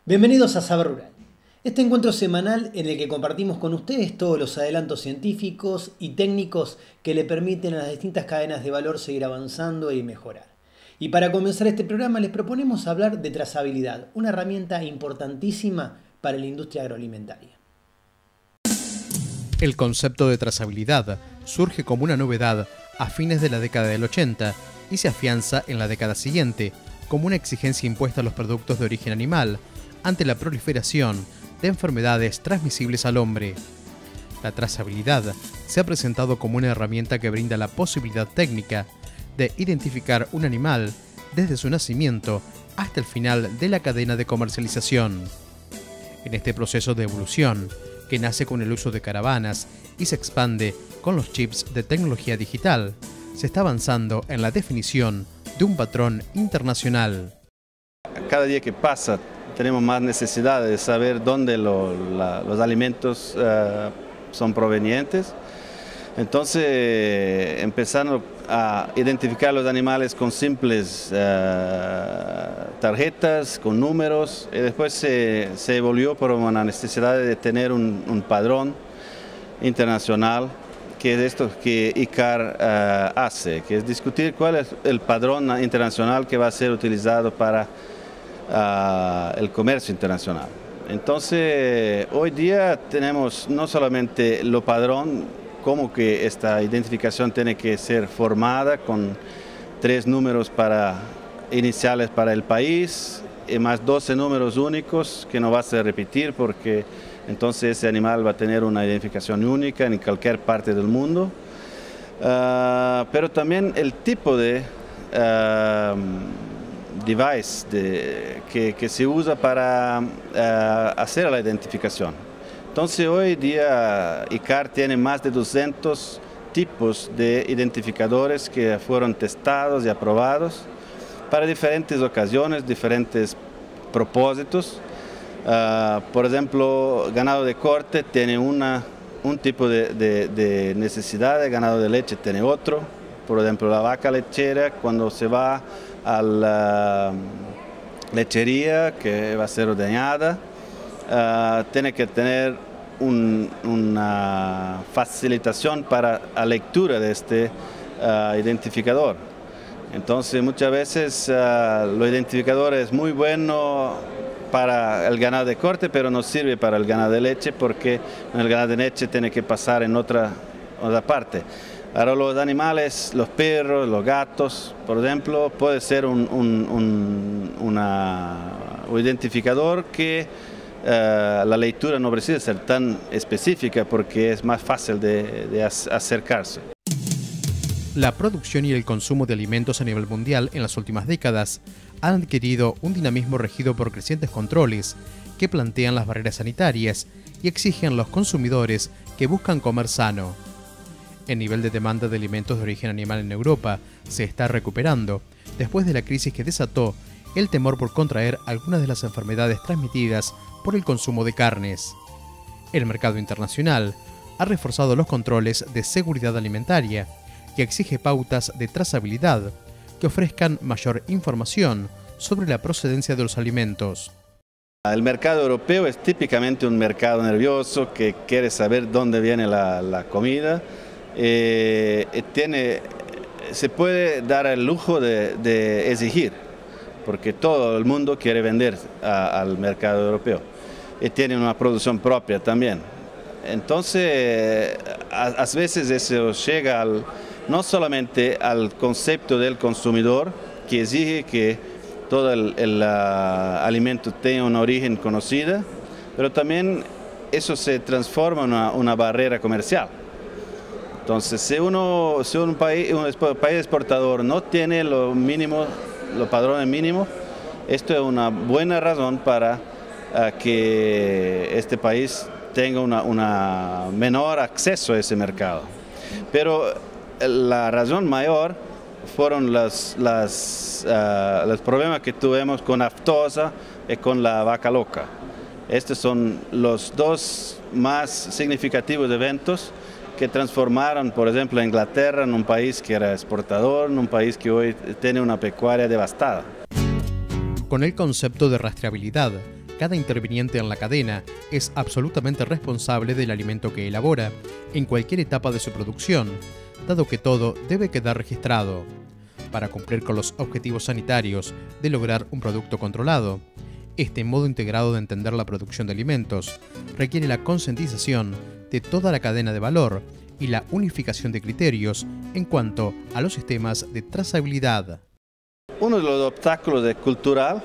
Bienvenidos a Saber Rural, este encuentro semanal en el que compartimos con ustedes todos los adelantos científicos y técnicos que le permiten a las distintas cadenas de valor seguir avanzando y mejorar. Y para comenzar este programa les proponemos hablar de trazabilidad, una herramienta importantísima para la industria agroalimentaria. El concepto de trazabilidad surge como una novedad a fines de la década del 80 y se afianza en la década siguiente como una exigencia impuesta a los productos de origen animal ante la proliferación de enfermedades transmisibles al hombre. La trazabilidad se ha presentado como una herramienta que brinda la posibilidad técnica de identificar un animal desde su nacimiento hasta el final de la cadena de comercialización. En este proceso de evolución, que nace con el uso de caravanas y se expande con los chips de tecnología digital, se está avanzando en la definición de un patrón internacional. Cada día que pasa tenemos más necesidad de saber dónde los alimentos son provenientes. Entonces empezando a identificar los animales con simples tarjetas, con números, y después se evolucionó por una necesidad de tener un padrón internacional, que es esto que ICAR hace, que es discutir cuál es el padrón internacional que va a ser utilizado para el comercio internacional. Entonces, hoy día tenemos no solamente lo padrón, como que esta identificación tiene que ser formada con 3 números iniciales para el país y más 12 números únicos que no vas a repetir porque entonces ese animal va a tener una identificación única en cualquier parte del mundo. Pero también el tipo de device que se usa para hacer la identificación. Entonces hoy día ICAR tiene más de 200 tipos de identificadores que fueron testados y aprobados para diferentes ocasiones, diferentes propósitos. Por ejemplo, ganado de corte tiene un tipo de necesidad, el ganado de leche tiene otro. Por ejemplo, la vaca lechera, cuando se va a la lechería que va a ser ordeñada, tiene que tener una facilitación para la lectura de este identificador. Entonces muchas veces los identificadores es muy bueno para el ganado de corte, pero no sirve para el ganado de leche porque el ganado de leche tiene que pasar en otra parte. Ahora los animales, los perros, los gatos, por ejemplo, puede ser un identificador que la lectura no precisa ser tan específica porque es más fácil de acercarse. La producción y el consumo de alimentos a nivel mundial en las últimas décadas han adquirido un dinamismo regido por crecientes controles que plantean las barreras sanitarias y exigen a los consumidores que buscan comer sano. El nivel de demanda de alimentos de origen animal en Europa se está recuperando después de la crisis que desató el temor por contraer algunas de las enfermedades transmitidas por el consumo de carnes. El mercado internacional ha reforzado los controles de seguridad alimentaria y exige pautas de trazabilidad que ofrezcan mayor información sobre la procedencia de los alimentos. El mercado europeo es típicamente un mercado nervioso que quiere saber dónde viene la comida. Se puede dar el lujo de exigir, porque todo el mundo quiere vender al mercado europeo y tiene una producción propia también. Entonces, a veces eso llega no solamente al concepto del consumidor, que exige que todo el alimento tenga un origen conocido, pero también eso se transforma en una barrera comercial. Entonces, si un país exportador no tiene los padrones mínimos, esto es una buena razón para que este país tenga un menor acceso a ese mercado. Pero la razón mayor fueron los problemas que tuvimos con aftosa y con la vaca loca. Estos son los dos más significativos eventos que transformaron, por ejemplo, a Inglaterra en un país que era exportador, en un país que hoy tiene una pecuaria devastada. Con el concepto de rastreabilidad, Cada interviniente en la cadena es absolutamente responsable del alimento que elabora, en cualquier etapa de su producción, dado que todo debe quedar registrado. Para cumplir con los objetivos sanitarios de lograr un producto controlado, este modo integrado de entender la producción de alimentos requiere la concientización de toda la cadena de valor y la unificación de criterios en cuanto a los sistemas de trazabilidad. Uno de los obstáculos es cultural.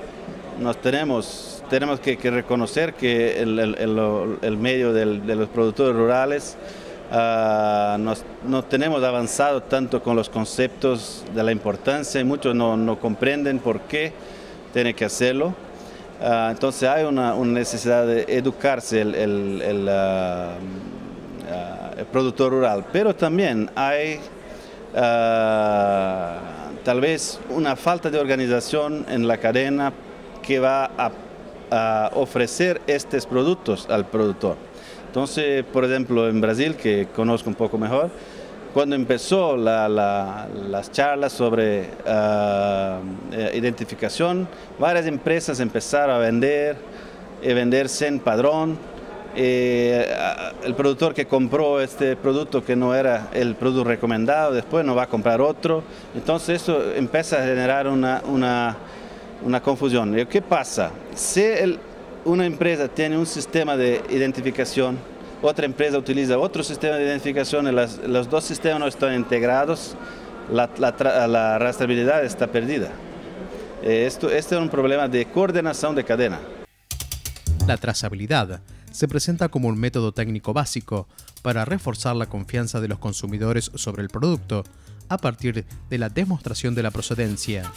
Tenemos que reconocer que el medio de los productores rurales no tenemos avanzado tanto con los conceptos de la importancia y muchos no comprenden por qué tiene que hacerlo. Entonces hay una necesidad de educarse el productor rural, pero también hay tal vez una falta de organización en la cadena que va a ofrecer estos productos al productor. Entonces, por ejemplo, en Brasil, que conozco un poco mejor, cuando empezó las charlas sobre identificación, varias empresas empezaron a vender sin padrón. El productor que compró este producto que no era el producto recomendado, después no va a comprar otro. Entonces eso empieza a generar una confusión. ¿Qué pasa? Si una empresa tiene un sistema de identificación, otra empresa utiliza otro sistema de identificación y los dos sistemas no están integrados, la rastreabilidad está perdida. Este es un problema de coordinación de cadena. La trazabilidad se presenta como un método técnico básico para reforzar la confianza de los consumidores sobre el producto a partir de la demostración de la procedencia.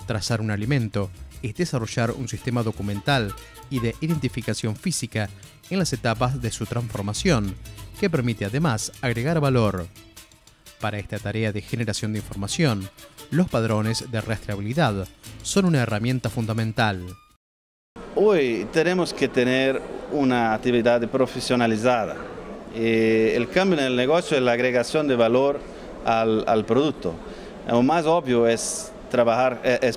Trazar un alimento es desarrollar un sistema documental y de identificación física en las etapas de su transformación, que permite además agregar valor. Para esta tarea de generación de información, los padrones de rastreabilidad son una herramienta fundamental. Hoy tenemos que tener una actividad profesionalizada. El cambio en el negocio es la agregación de valor al producto. Lo más obvio es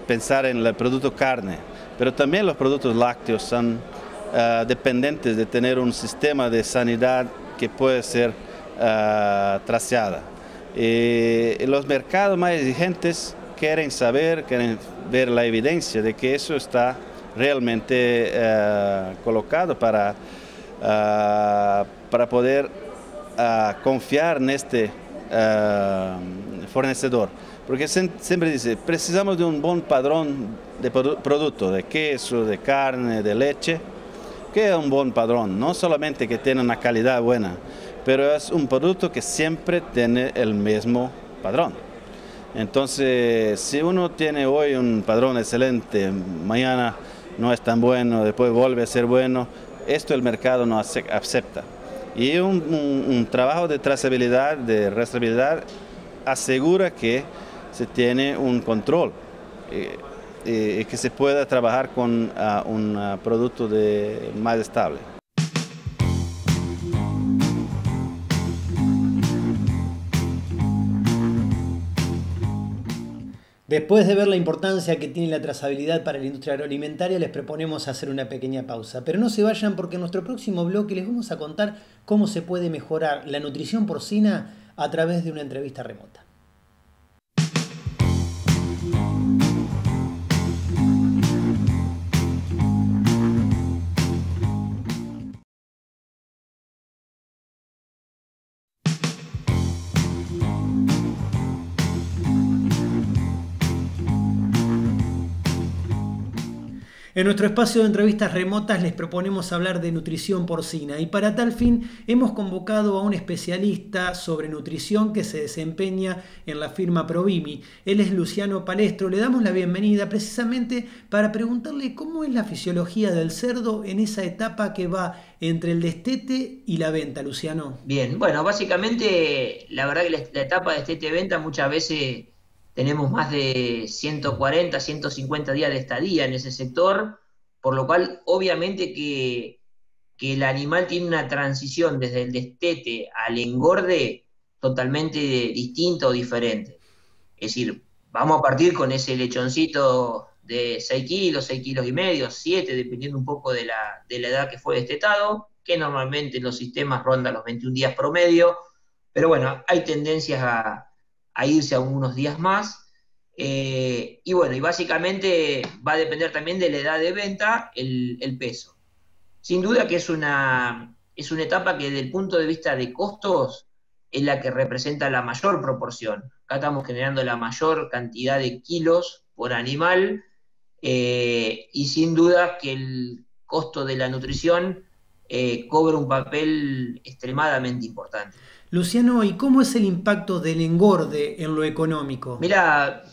pensar en el producto carne, pero también los productos lácteos son dependientes de tener un sistema de sanidad que puede ser traceada. Los mercados más exigentes quieren ver la evidencia de que eso está realmente colocado para poder confiar en este fornecedor. Porque siempre dice, precisamos de un buen padrón de producto, de queso, de carne, de leche, que es un buen padrón, no solamente que tiene una calidad buena, pero es un producto que siempre tiene el mismo padrón. Entonces, si uno tiene hoy un padrón excelente, mañana no es tan bueno, después vuelve a ser bueno, esto el mercado no acepta. Y un trabajo de trazabilidad, de rastreabilidad, asegura que se tiene un control y que se pueda trabajar con un producto más estable. Después de ver la importancia que tiene la trazabilidad para la industria agroalimentaria, les proponemos hacer una pequeña pausa. Pero no se vayan porque en nuestro próximo bloque les vamos a contar cómo se puede mejorar la nutrición porcina a través de una entrevista remota. En nuestro espacio de entrevistas remotas les proponemos hablar de nutrición porcina y para tal fin hemos convocado a un especialista sobre nutrición que se desempeña en la firma Provimi. Él es Luciano Palestro. Le damos la bienvenida precisamente para preguntarle cómo es la fisiología del cerdo en esa etapa que va entre el destete y la venta, Luciano. Bien, bueno, básicamente la verdad que la etapa de destete-venta muchas veces tenemos más de 140, 150 días de estadía en ese sector, por lo cual obviamente que el animal tiene una transición desde el destete al engorde totalmente distinta o diferente. Es decir, vamos a partir con ese lechoncito de 6 kilos, 6 kilos y medio, 7, dependiendo un poco de la edad que fue destetado, que normalmente en los sistemas ronda los 21 días promedio, pero bueno, hay tendencias a irse a unos días más. Y bueno, y básicamente va a depender también de la edad de venta el peso. Sin duda que es una etapa que desde el punto de vista de costos es la que representa la mayor proporción. Acá estamos generando la mayor cantidad de kilos por animal, y sin duda que el costo de la nutrición cobra un papel extremadamente importante. Luciano, ¿y cómo es el impacto del engorde en lo económico? Mira,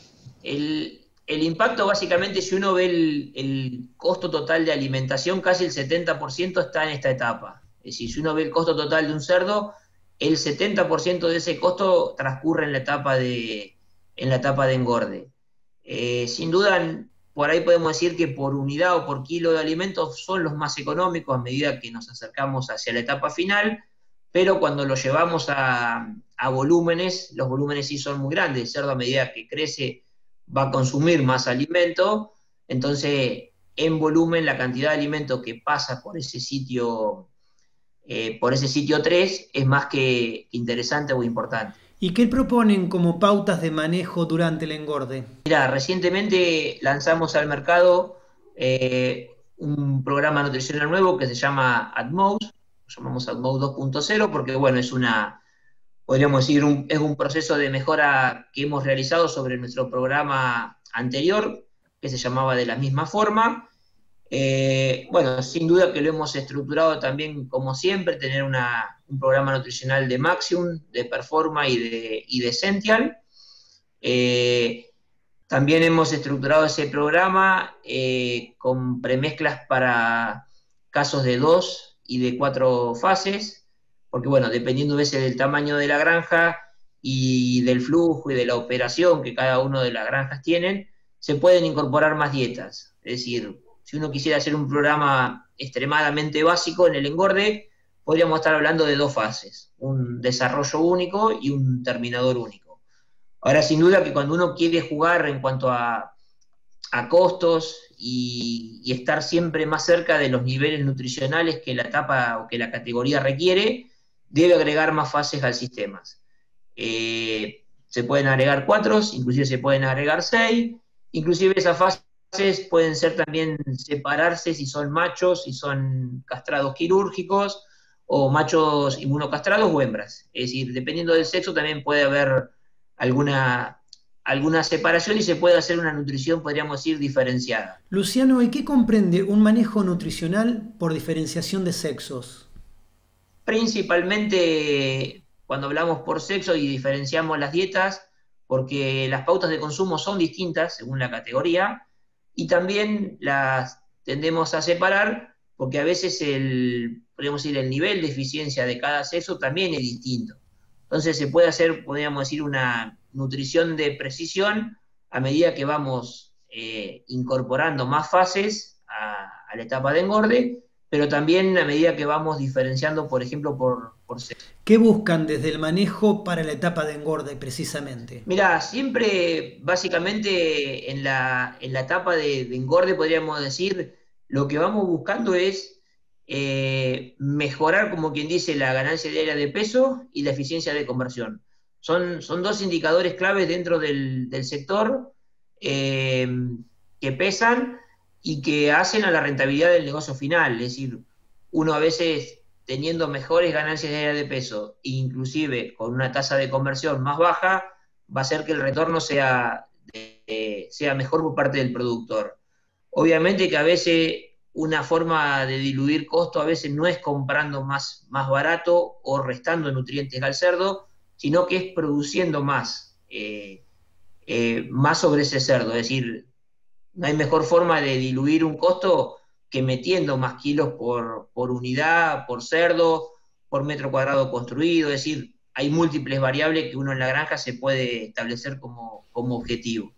el impacto básicamente, si uno ve el costo total de alimentación, casi el 70% está en esta etapa. Es decir, si uno ve el costo total de un cerdo, el 70% de ese costo transcurre en la etapa de engorde. Sin duda, por ahí podemos decir que por unidad o por kilo de alimentos son los más económicos a medida que nos acercamos hacia la etapa final, pero cuando lo llevamos a volúmenes, los volúmenes sí son muy grandes. El cerdo, a medida que crece, va a consumir más alimento, entonces en volumen la cantidad de alimento que pasa por ese sitio 3 es más que interesante o importante. ¿Y qué proponen como pautas de manejo durante el engorde? Mira, recientemente lanzamos al mercado un programa nutricional nuevo que se llama ADMOUS, lo llamamos ADMOUS 2.0 porque bueno, podríamos decir, es un proceso de mejora que hemos realizado sobre nuestro programa anterior, que se llamaba de la misma forma. Bueno, sin duda que lo hemos estructurado también, como siempre, tener un programa nutricional de Maximum, de Performa y de Essential. También hemos estructurado ese programa con premezclas para casos de 2 y de 4 fases, porque bueno, dependiendo del tamaño de la granja y del flujo y de la operación que cada uno de las granjas tienen, se pueden incorporar más dietas. Es decir, si uno quisiera hacer un programa extremadamente básico en el engorde, podríamos estar hablando de 2 fases, un desarrollo único y un terminador único. Ahora, sin duda que cuando uno quiere jugar en cuanto a costos y estar siempre más cerca de los niveles nutricionales que la etapa o que la categoría requiere, debe agregar más fases al sistema. Se pueden agregar 4, inclusive se pueden agregar 6, inclusive esas fases pueden ser también separarse si son machos, si son castrados quirúrgicos, o machos inmunocastrados o hembras. Es decir, dependiendo del sexo también puede haber alguna separación y se puede hacer una nutrición, podríamos decir, diferenciada. Luciano, ¿y qué comprende un manejo nutricional por diferenciación de sexos? Principalmente cuando hablamos por sexo y diferenciamos las dietas, porque las pautas de consumo son distintas según la categoría, y también las tendemos a separar porque a veces podríamos decir, el nivel de eficiencia de cada sexo también es distinto. Entonces se puede hacer, podríamos decir, una nutrición de precisión a medida que vamos incorporando más fases a la etapa de engorde, pero también a medida que vamos diferenciando, por ejemplo, por sexo. ¿Qué buscan desde el manejo para la etapa de engorde precisamente? Mirá, siempre básicamente en la etapa de engorde podríamos decir, lo que vamos buscando es mejorar, como quien dice, la ganancia diaria de peso y la eficiencia de conversión. Son 2 indicadores claves dentro del sector que pesan y que hacen a la rentabilidad del negocio final. Es decir, uno a veces teniendo mejores ganancias diarias de peso, inclusive con una tasa de conversión más baja, va a hacer que el retorno sea mejor por parte del productor. Obviamente que a veces una forma de diluir costo a veces no es comprando más barato o restando nutrientes al cerdo, sino que es produciendo más sobre ese cerdo. Es decir, no hay mejor forma de diluir un costo que metiendo más kilos por unidad, por cerdo, por metro cuadrado construido. Es decir, hay múltiples variables que uno en la granja se puede establecer como objetivo.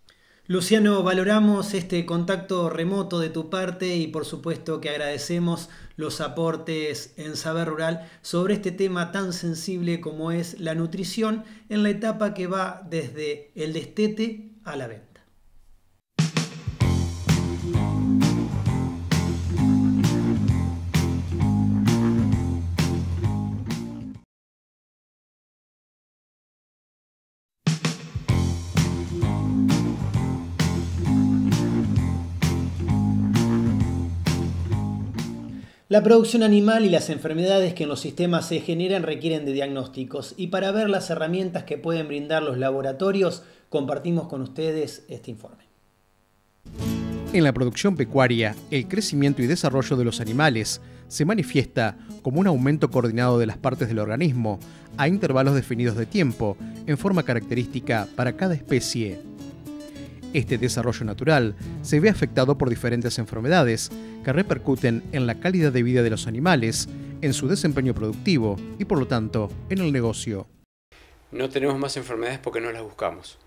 Luciano, valoramos este contacto remoto de tu parte y por supuesto que agradecemos los aportes en Saber Rural sobre este tema tan sensible como es la nutrición en la etapa que va desde el destete a la venta. La producción animal y las enfermedades que en los sistemas se generan requieren de diagnósticos, y para ver las herramientas que pueden brindar los laboratorios, compartimos con ustedes este informe. En la producción pecuaria, el crecimiento y desarrollo de los animales se manifiesta como un aumento coordinado de las partes del organismo a intervalos definidos de tiempo, en forma característica para cada especie. Este desarrollo natural se ve afectado por diferentes enfermedades que repercuten en la calidad de vida de los animales, en su desempeño productivo y, por lo tanto, en el negocio. No tenemos más enfermedades porque no las buscamos.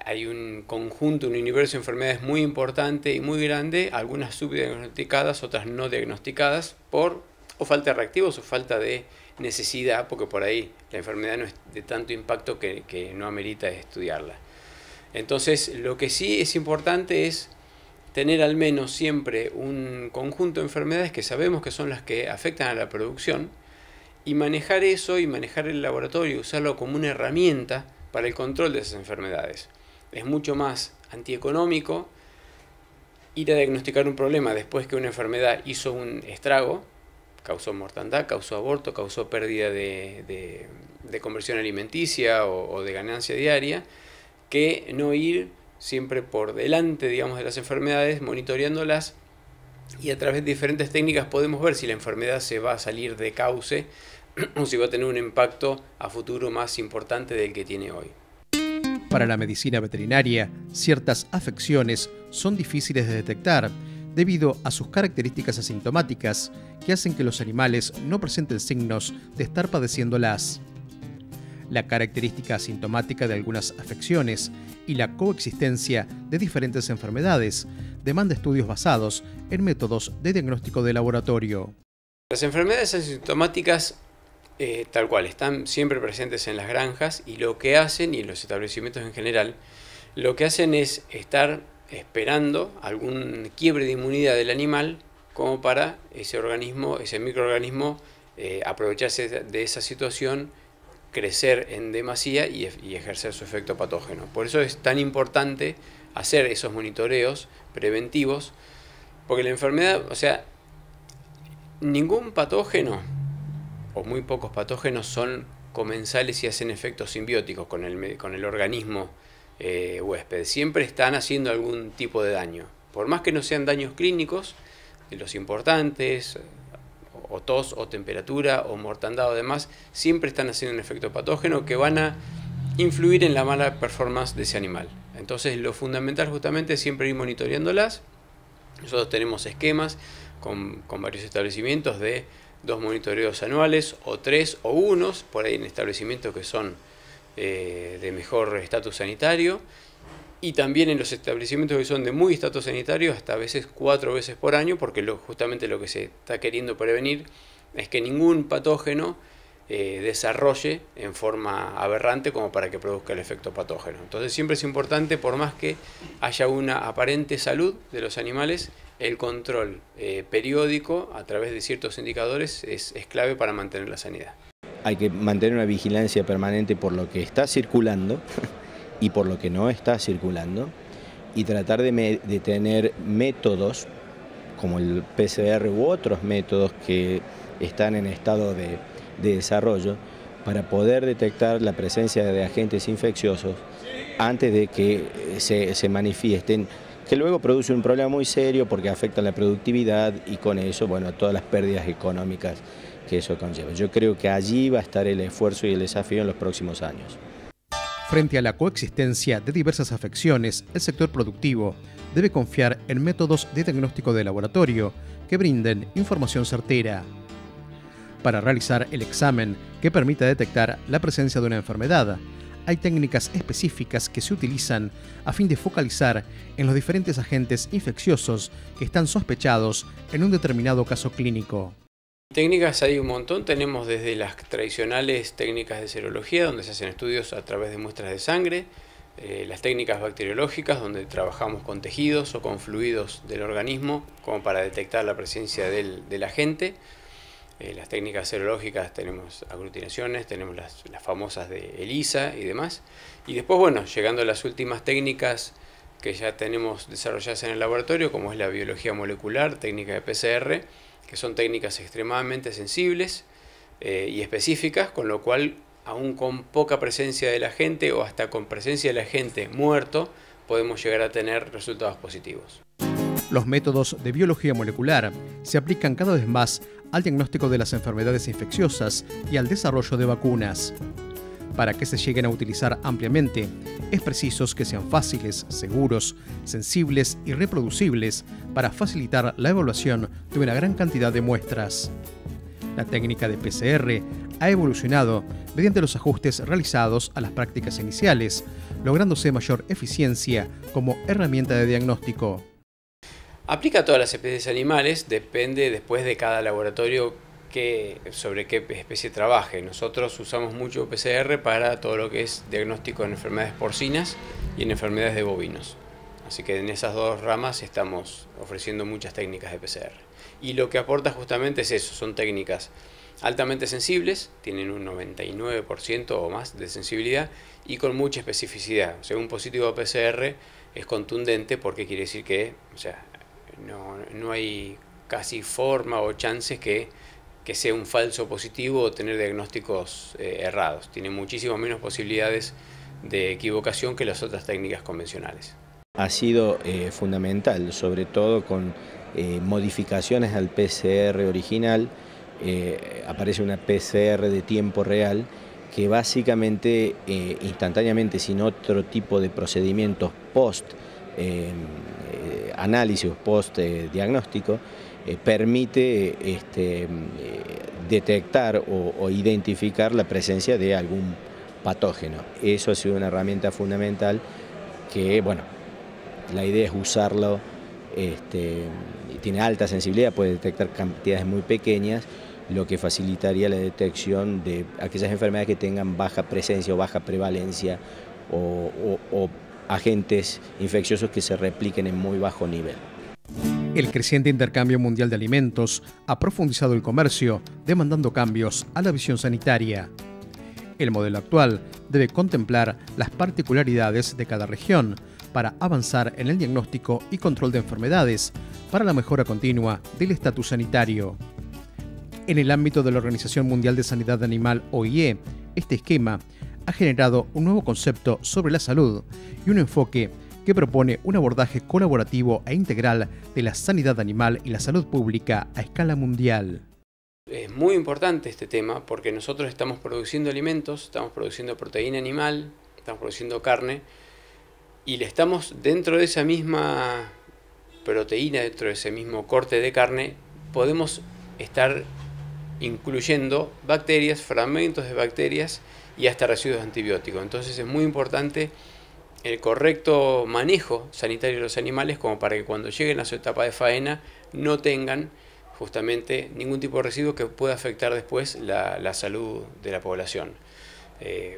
Hay un conjunto, un universo de enfermedades muy importante y muy grande, algunas subdiagnosticadas, otras no diagnosticadas, por o falta de reactivos o falta de necesidad, porque por ahí la enfermedad no es de tanto impacto que no amerita estudiarla. Entonces, lo que sí es importante es tener al menos siempre un conjunto de enfermedades que sabemos que son las que afectan a la producción, y manejar eso y manejar el laboratorio y usarlo como una herramienta para el control de esas enfermedades. Es mucho más antieconómico ir a diagnosticar un problema después que una enfermedad hizo un estrago, causó mortandad, causó aborto, causó pérdida de conversión alimenticia o de ganancia diaria, que no ir siempre por delante, digamos, de las enfermedades, monitoreándolas, y a través de diferentes técnicas podemos ver si la enfermedad se va a salir de cauce o si va a tener un impacto a futuro más importante del que tiene hoy. Para la medicina veterinaria, ciertas afecciones son difíciles de detectar debido a sus características asintomáticas que hacen que los animales no presenten signos de estar padeciéndolas. La característica asintomática de algunas afecciones y la coexistencia de diferentes enfermedades demanda estudios basados en métodos de diagnóstico de laboratorio. Las enfermedades asintomáticas tal cual están siempre presentes en las granjas, y lo que hacen, y en los establecimientos en general, lo que hacen es estar esperando algún quiebre de inmunidad del animal como para ese organismo, ese microorganismo, aprovecharse de esa situación, crecer en demasía y ejercer su efecto patógeno. Por eso es tan importante hacer esos monitoreos preventivos, porque la enfermedad, o sea, ningún patógeno o muy pocos patógenos son comensales y hacen efectos simbióticos con el organismo huésped. Siempre están haciendo algún tipo de daño, por más que no sean daños clínicos de los importantes, o tos, o temperatura, o mortandad o demás, siempre están haciendo un efecto patógeno que van a influir en la mala performance de ese animal. Entonces, lo fundamental justamente es siempre ir monitoreándolas. Nosotros tenemos esquemas con varios establecimientos de 2 monitoreos anuales, o 3 o 1, por ahí en establecimientos que son de mejor estatus sanitario, y también en los establecimientos que son de muy estatus sanitario, hasta a veces 4 veces por año, porque justamente lo que se está queriendo prevenir es que ningún patógeno desarrolle en forma aberrante como para que produzca el efecto patógeno. Entonces siempre es importante, por más que haya una aparente salud de los animales, el control periódico a través de ciertos indicadores es clave para mantener la sanidad. Hay que mantener una vigilancia permanente por lo que está circulando y por lo que no está circulando, y tratar de tener métodos como el PCR u otros métodos que están en estado de desarrollo para poder detectar la presencia de agentes infecciosos antes de que se manifiesten, que luego produce un problema muy serio porque afecta la productividad y con eso, bueno, todas las pérdidas económicas que eso conlleva. Yo creo que allí va a estar el esfuerzo y el desafío en los próximos años. Frente a la coexistencia de diversas afecciones, el sector productivo debe confiar en métodos de diagnóstico de laboratorio que brinden información certera. Para realizar el examen que permita detectar la presencia de una enfermedad, hay técnicas específicas que se utilizan a fin de focalizar en los diferentes agentes infecciosos que están sospechados en un determinado caso clínico. Técnicas hay un montón. Tenemos desde las tradicionales técnicas de serología, donde se hacen estudios a través de muestras de sangre, las técnicas bacteriológicas, donde trabajamos con tejidos o con fluidos del organismo como para detectar la presencia del agente. Las técnicas serológicas, tenemos aglutinaciones, tenemos las famosas de ELISA y demás. Y después, bueno, llegando a las últimas técnicas que ya tenemos desarrolladas en el laboratorio, como es la biología molecular, técnica de PCR, que son técnicas extremadamente sensibles y específicas, con lo cual, aún con poca presencia del agente o hasta con presencia del agente muerto, podemos llegar a tener resultados positivos. Los métodos de biología molecular se aplican cada vez más al diagnóstico de las enfermedades infecciosas y al desarrollo de vacunas. Para que se lleguen a utilizar ampliamente, es preciso que sean fáciles, seguros, sensibles y reproducibles para facilitar la evaluación de una gran cantidad de muestras. La técnica de PCR ha evolucionado mediante los ajustes realizados a las prácticas iniciales, lográndose mayor eficiencia como herramienta de diagnóstico. Aplica a todas las especies animales, depende después de cada laboratorio sobre qué especie trabaje. Nosotros usamos mucho PCR para todo lo que es diagnóstico en enfermedades porcinas y en enfermedades de bovinos. Así que en esas dos ramas estamos ofreciendo muchas técnicas de PCR. Y lo que aporta justamente es eso, son técnicas altamente sensibles, tienen un 99% o más de sensibilidad y con mucha especificidad. O sea, un positivo de PCR es contundente porque quiere decir que, o sea, no hay casi forma o chances que sea un falso positivo o tener diagnósticos errados. Tiene muchísimas menos posibilidades de equivocación que las otras técnicas convencionales. Ha sido fundamental, sobre todo con modificaciones al PCR original. Aparece una PCR de tiempo real que básicamente, instantáneamente, sin otro tipo de procedimientos post análisis, post diagnóstico, permite detectar o identificar la presencia de algún patógeno. Eso ha sido una herramienta fundamental que, bueno, la idea es usarlo, tiene alta sensibilidad, puede detectar cantidades muy pequeñas, lo que facilitaría la detección de aquellas enfermedades que tengan baja presencia o baja prevalencia o agentes infecciosos que se repliquen en muy bajo nivel. El creciente intercambio mundial de alimentos ha profundizado el comercio, demandando cambios a la visión sanitaria. El modelo actual debe contemplar las particularidades de cada región para avanzar en el diagnóstico y control de enfermedades, para la mejora continua del estatus sanitario. En el ámbito de la Organización Mundial de Sanidad Animal, OIE, este esquema ha generado un nuevo concepto sobre la salud y un enfoque que propone un abordaje colaborativo e integral de la sanidad animal y la salud pública a escala mundial. Es muy importante este tema porque nosotros estamos produciendo alimentos, estamos produciendo proteína animal, estamos produciendo carne y le estamos, dentro de esa misma proteína, dentro de ese mismo corte de carne, podemos estar incluyendo bacterias, fragmentos de bacterias y hasta residuos antibióticos. Entonces es muy importante el correcto manejo sanitario de los animales como para que cuando lleguen a su etapa de faena no tengan justamente ningún tipo de residuo que pueda afectar después la salud de la población.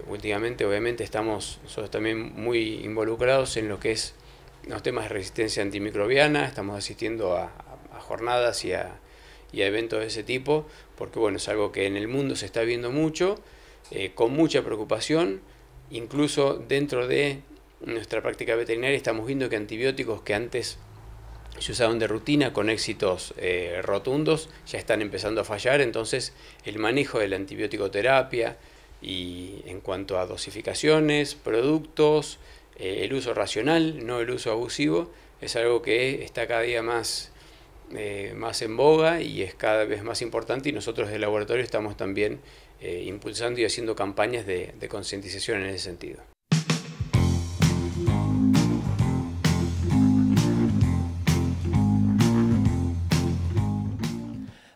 Últimamente obviamente estamos nosotros también muy involucrados en lo que es los temas de resistencia antimicrobiana, estamos asistiendo a jornadas y a eventos de ese tipo, porque bueno, es algo que en el mundo se está viendo mucho, con mucha preocupación, incluso dentro de nuestra práctica veterinaria estamos viendo que antibióticos que antes se usaban de rutina con éxitos rotundos ya están empezando a fallar, entonces el manejo de la antibiótico-terapia y en cuanto a dosificaciones, productos, el uso racional, no el uso abusivo, es algo que está cada día más en boga y es cada vez más importante y nosotros del laboratorio estamos también impulsando y haciendo campañas de concientización en ese sentido.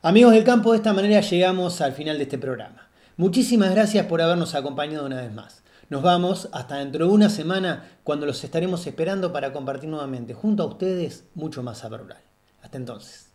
Amigos del campo, de esta manera llegamos al final de este programa. Muchísimas gracias por habernos acompañado una vez más. Nos vamos hasta dentro de una semana cuando los estaremos esperando para compartir nuevamente junto a ustedes mucho más saber rural. Hasta entonces.